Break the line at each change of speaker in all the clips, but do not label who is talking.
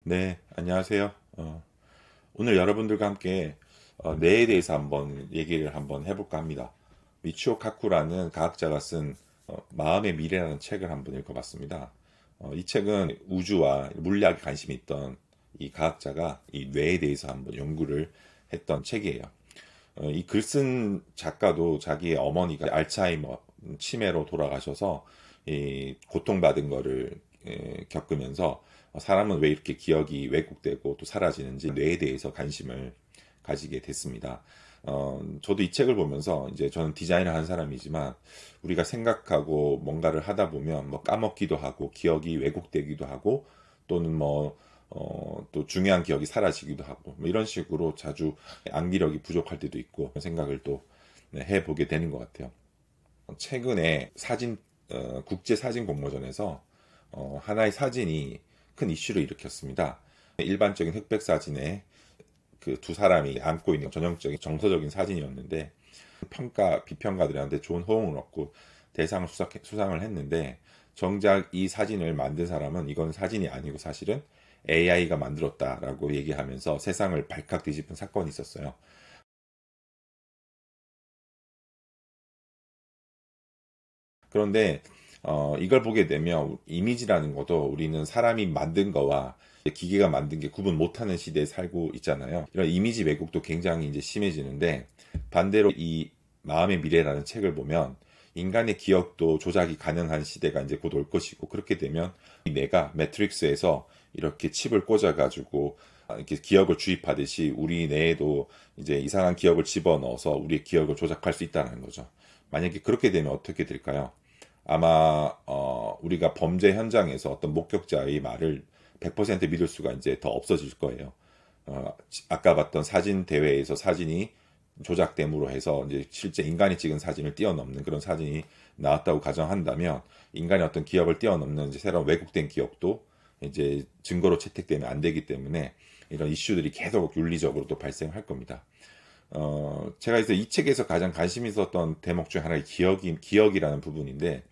네, 안녕하세요. 오늘 여러분들과 함께 뇌에 대해서 한번 얘기를 해볼까 합니다. 미치오 카쿠라는 과학자가 쓴 마음의 미래라는 책을 한번 읽어봤습니다. 이 책은 우주와 물리학에 관심이 있던 이 과학자가 이 뇌에 대해서 한번 연구를 했던 책이에요. 이 글 쓴 작가도 자기의 어머니가 알츠하이머 치매로 돌아가셔서 이 고통받은 거를 겪으면서 사람은 왜 이렇게 기억이 왜곡되고 또 사라지는지 뇌에 대해서 관심을 가지게 됐습니다. 저도 이 책을 보면서 이제 저는 디자인을 한 사람이지만 우리가 생각하고 뭔가를 하다 보면 뭐 까먹기도 하고 기억이 왜곡되기도 하고 또는 또 중요한 기억이 사라지기도 하고 뭐 이런 식으로 자주 암기력이 부족할 때도 있고 생각을 또 해보게 되는 것 같아요. 최근에 국제 사진 공모전에서 하나의 사진이 큰 이슈를 일으켰습니다. 일반적인 흑백 사진에 그 두 사람이 안고 있는 전형적인 정서적인 사진이었는데 비평가들한테 좋은 호응을 얻고 대상을 수상을 했는데 정작 이 사진을 만든 사람은 이건 사진이 아니고 사실은 AI가 만들었다라고 얘기하면서 세상을 발칵 뒤집은 사건이 있었어요. 그런데 이걸 보게 되면 이미지라는 것도 우리는 사람이 만든 거와 기계가 만든 게 구분 못하는 시대에 살고 있잖아요. 이런 이미지 왜곡도 굉장히 이제 심해지는데 반대로 이 마음의 미래라는 책을 보면 인간의 기억도 조작이 가능한 시대가 이제 곧 올 것이고 그렇게 되면 이 뇌가 매트릭스에서 이렇게 칩을 꽂아가지고 이렇게 기억을 주입하듯이 우리 뇌에도 이제 이상한 기억을 집어넣어서 우리의 기억을 조작할 수 있다는 거죠. 만약에 그렇게 되면 어떻게 될까요? 아마 우리가 범죄 현장에서 어떤 목격자의 말을 100% 믿을 수가 이제 더 없어질 거예요. 아까 봤던 사진 대회에서 사진이 조작됨으로 해서 이제 실제 인간이 찍은 사진을 뛰어넘는 그런 사진이 나왔다고 가정한다면 인간의 어떤 기억을 뛰어넘는 이제 새로운 왜곡된 기억도 이제 증거로 채택되면 안 되기 때문에 이런 이슈들이 계속 윤리적으로 또 발생할 겁니다. 제가 이제 이 책에서 가장 관심 있었던 대목 중 하나가 기억이라는 부분인데,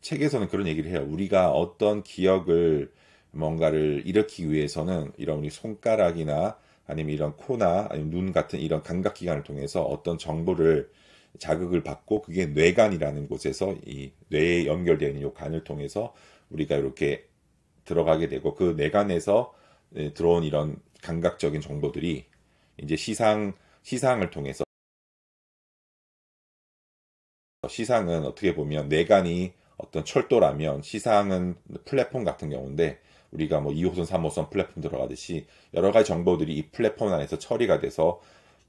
책에서는 그런 얘기를 해요. 우리가 어떤 기억을 뭔가를 일으키기 위해서는 이런 우리 손가락이나 아니면 이런 코나 아니면 눈 같은 이런 감각기관을 통해서 어떤 정보를 자극을 받고 그게 뇌관이라는 곳에서 이 뇌에 연결되어 있는 이 관을 통해서 우리가 이렇게 들어가게 되고 그 뇌관에서 들어온 이런 감각적인 정보들이 이제 시상을 통해서 시상은 어떻게 보면 뇌관이 어떤 철도라면 시상은 플랫폼 같은 경우인데 우리가 뭐 2호선, 3호선 플랫폼 들어가듯이 여러 가지 정보들이 이 플랫폼 안에서 처리가 돼서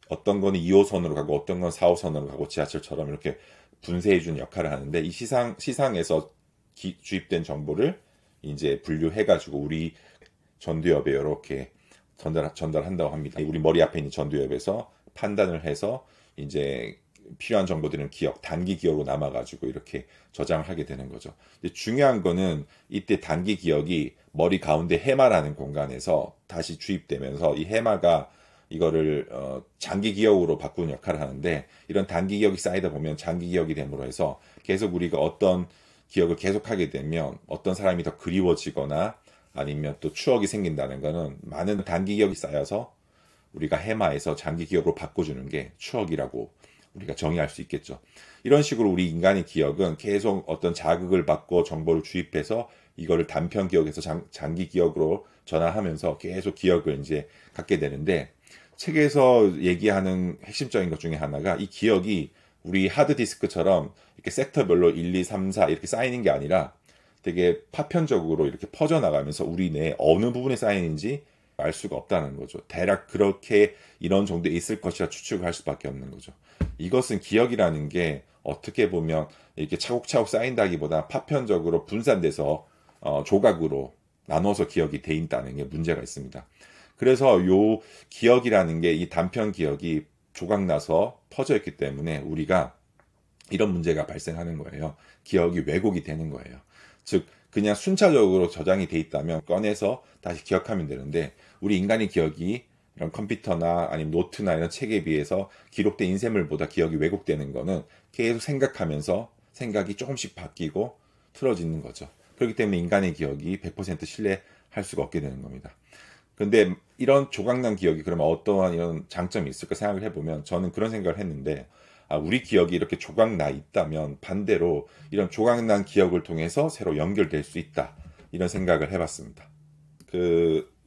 어떤 거는 2호선으로 가고 어떤 건 4호선으로 가고 지하철처럼 이렇게 분쇄해 주는 역할을 하는데 이 시상에서 주입된 정보를 이제 분류해 가지고 우리 전두엽에 이렇게 전달한다고 합니다. 우리 머리 앞에 있는 전두엽에서 판단을 해서 이제 필요한 정보들은 단기 기억으로 남아가지고 이렇게 저장을 하게 되는 거죠. 근데 중요한 거는 이때 단기 기억이 머리 가운데 해마라는 공간에서 다시 주입되면서 이 해마가 이거를 장기 기억으로 바꾸는 역할을 하는데 이런 단기 기억이 쌓이다 보면 장기 기억이 됨으로 해서 계속 우리가 어떤 기억을 계속하게 되면 어떤 사람이 더 그리워지거나 아니면 또 추억이 생긴다는 거는 많은 단기 기억이 쌓여서 우리가 해마에서 장기 기억으로 바꿔주는 게 추억이라고 우리가 정의할 수 있겠죠. 이런 식으로 우리 인간의 기억은 계속 어떤 자극을 받고 정보를 주입해서 이거를 단편 기억에서 장기 기억으로 전환하면서 계속 기억을 이제 갖게 되는데 책에서 얘기하는 핵심적인 것 중에 하나가 이 기억이 우리 하드디스크처럼 이렇게 섹터별로 1, 2, 3, 4 이렇게 쌓이는 게 아니라 되게 파편적으로 이렇게 퍼져나가면서 우리 뇌 어느 부분에 쌓이는지 알 수가 없다는 거죠. 대략 그렇게 이런 정도에 있을 것이라 추측을 할 수밖에 없는 거죠. 이것은 기억이라는 게 어떻게 보면 이렇게 차곡차곡 쌓인다기보다 파편적으로 분산돼서 조각으로 나눠서 기억이 돼 있다는 게 문제가 있습니다. 그래서 요 기억이라는 게 이 단편 기억이 조각나서 퍼져 있기 때문에 우리가 이런 문제가 발생하는 거예요. 기억이 왜곡이 되는 거예요. 즉 그냥 순차적으로 저장이 돼 있다면 꺼내서 다시 기억하면 되는데 우리 인간의 기억이 이런 컴퓨터나 아니면 노트나 이런 책에 비해서 기록된 인쇄물보다 기억이 왜곡되는 거는 계속 생각하면서 생각이 조금씩 바뀌고 틀어지는 거죠. 그렇기 때문에 인간의 기억이 100% 신뢰할 할 수가 없게 되는 겁니다. 근데 이런 조각난 기억이 그러면 어떠한 이런 장점이 있을까 생각을 해보면 저는 그런 생각을 했는데, 우리 기억이 이렇게 조각나 있다면 반대로 이런 조각난 기억을 통해서 새로 연결될 수 있다, 이런 생각을 해봤습니다.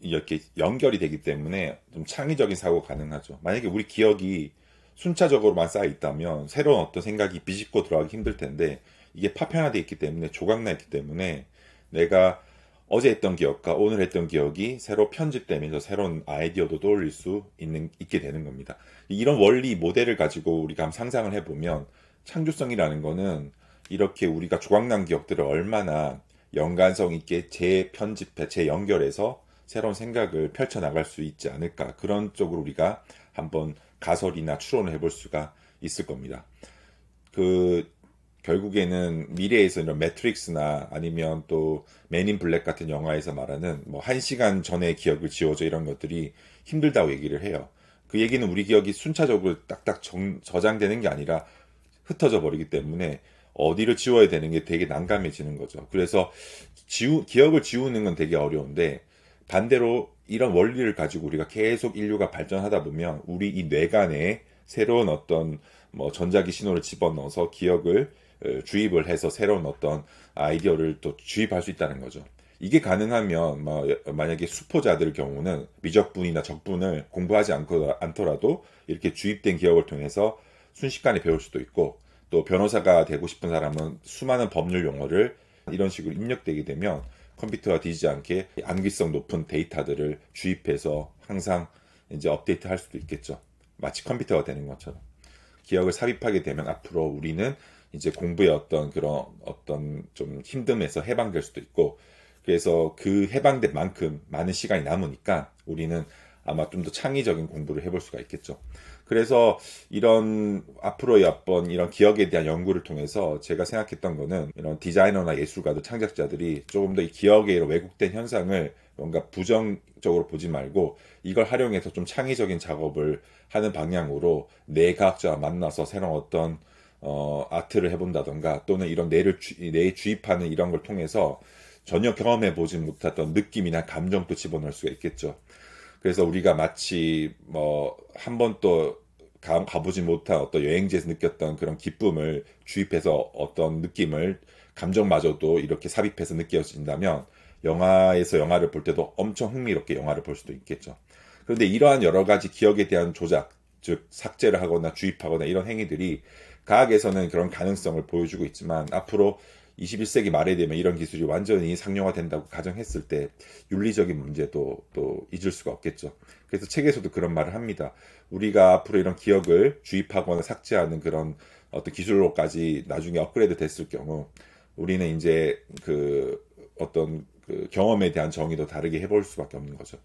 이렇게 연결이 되기 때문에 좀 창의적인 사고가 가능하죠. 만약에 우리 기억이 순차적으로만 쌓여 있다면 새로운 어떤 생각이 비집고 들어가기 힘들 텐데, 이게 파편화되어 있기 때문에, 조각나 있기 때문에 내가 어제 했던 기억과 오늘 했던 기억이 새로 편집되면서 새로운 아이디어도 떠올릴 수 있게 되는 겁니다. 이런 원리 모델을 가지고 우리가 한번 상상을 해보면, 창조성이라는 거는 이렇게 우리가 조각난 기억들을 얼마나 연관성 있게 재편집해, 재연결해서 새로운 생각을 펼쳐나갈 수 있지 않을까, 그런 쪽으로 우리가 한번 가설이나 추론을 해볼 수가 있을 겁니다. 결국에는 미래에서 이런 매트릭스나 아니면 또 맨인 블랙 같은 영화에서 말하는 뭐 1시간 전의 기억을 지워줘, 이런 것들이 힘들다고 얘기를 해요. 그 얘기는 우리 기억이 순차적으로 딱딱 저장되는 게 아니라 흩어져 버리기 때문에 어디를 지워야 되는 게 되게 난감해지는 거죠. 그래서 기억을 지우는 건 되게 어려운데, 반대로 이런 원리를 가지고 우리가 계속 인류가 발전하다 보면 우리 이 뇌간에 새로운 어떤 뭐 전자기 신호를 집어넣어서 기억을 주입을 해서 새로운 어떤 아이디어를 또 주입할 수 있다는 거죠. 이게 가능하면 만약에 수포자들 경우는 미적분이나 적분을 공부하지 않더라도 이렇게 주입된 기억을 통해서 순식간에 배울 수도 있고, 또 변호사가 되고 싶은 사람은 수많은 법률 용어를 이런 식으로 입력되게 되면 컴퓨터가 뒤지지 않게 암기성 높은 데이터들을 주입해서 항상 이제 업데이트 할 수도 있겠죠. 마치 컴퓨터가 되는 것처럼. 기억을 삽입하게 되면 앞으로 우리는 이제 공부의 그런 좀 힘듦에서 해방될 수도 있고, 그래서 그 해방된 만큼 많은 시간이 남으니까 우리는 아마 좀 더 창의적인 공부를 해볼 수가 있겠죠. 그래서 이런 앞으로의 이런 기억에 대한 연구를 통해서 제가 생각했던 거는, 이런 디자이너나 예술가들, 창작자들이 조금 더 이 기억의 왜곡된 현상을 뭔가 부정적으로 보지 말고 이걸 활용해서 좀 창의적인 작업을 하는 방향으로 뇌과학자와 만나서 새로운 어떤 아트를 해본다던가, 또는 이런 뇌에 주입하는 이런 걸 통해서 전혀 경험해보지 못했던 느낌이나 감정도 집어넣을 수가 있겠죠. 그래서 우리가 마치 한 번도 가보지 못한 어떤 여행지에서 느꼈던 그런 기쁨을 주입해서 어떤 느낌을, 감정마저도 이렇게 삽입해서 느껴진다면 영화에서 영화를 볼 때도 엄청 흥미롭게 영화를 볼 수도 있겠죠. 그런데 이러한 여러 가지 기억에 대한 조작, 즉 삭제를 하거나 주입하거나 이런 행위들이 과학에서는 그런 가능성을 보여주고 있지만, 앞으로 21세기 말에 되면 이런 기술이 완전히 상용화된다고 가정했을 때 윤리적인 문제도 또 잊을 수가 없겠죠. 그래서 책에서도 그런 말을 합니다. 우리가 앞으로 이런 기억을 주입하거나 삭제하는 그런 어떤 기술로까지 나중에 업그레이드 됐을 경우, 우리는 이제 어떤 경험에 대한 정의도 다르게 해볼 수밖에 없는 거죠.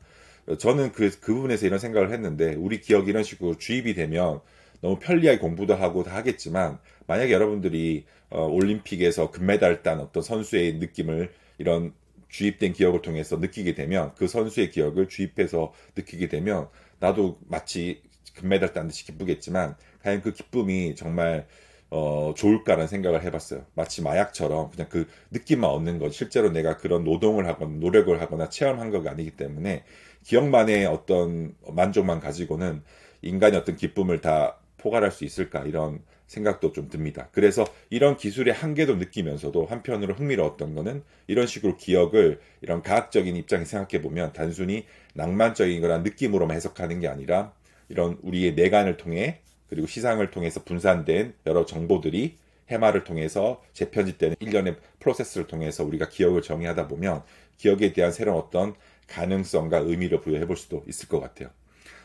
저는 그 부분에서 이런 생각을 했는데, 우리 기억이 이런 식으로 주입이 되면 너무 편리하게 공부도 하고 다 하겠지만, 만약에 여러분들이 올림픽에서 금메달 딴 어떤 선수의 느낌을 이런 주입된 기억을 통해서 느끼게 되면, 그 선수의 기억을 주입해서 느끼게 되면 나도 마치 금메달 딴 듯이 기쁘겠지만, 과연 그 기쁨이 정말 좋을까라는 생각을 해봤어요. 마치 마약처럼 그냥 그 느낌만 얻는 것, 실제로 내가 그런 노동을 하거나 노력을 하거나 체험한 것이 아니기 때문에 기억만의 어떤 만족만 가지고는 인간의 어떤 기쁨을 다 포괄할 수 있을까, 이런 생각도 좀 듭니다. 그래서 이런 기술의 한계도 느끼면서도 한편으로 흥미로웠던 거는, 이런 식으로 기억을 이런 과학적인 입장에서 생각해 보면 단순히 낭만적인 거란 느낌으로만 해석하는 게 아니라, 이런 우리의 뇌관을 통해 그리고 시상을 통해서 분산된 여러 정보들이 해마를 통해서 재편집되는 일련의 프로세스를 통해서 우리가 기억을 정의하다 보면 기억에 대한 새로운 어떤 가능성과 의미를 부여해 볼 수도 있을 것 같아요.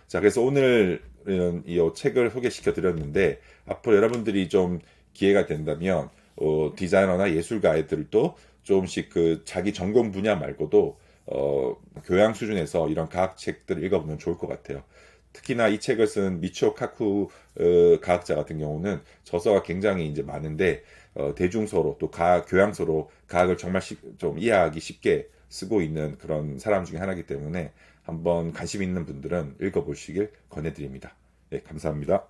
자, 그래서 오늘은 이 책을 소개시켜 드렸는데, 앞으로 여러분들이 좀 기회가 된다면 디자이너나 예술가들도 조금씩 자기 전공 분야 말고도 교양 수준에서 이런 과학책들을 읽어보면 좋을 것 같아요. 특히나 이 책을 쓴 미치오 카쿠 과학자 같은 경우는 저서가 굉장히 이제 많은데, 대중서로 또 교양서로 과학을 정말 좀 이해하기 쉽게 쓰고 있는 그런 사람 중에 하나이기 때문에 한번 관심 있는 분들은 읽어보시길 권해드립니다. 네, 감사합니다.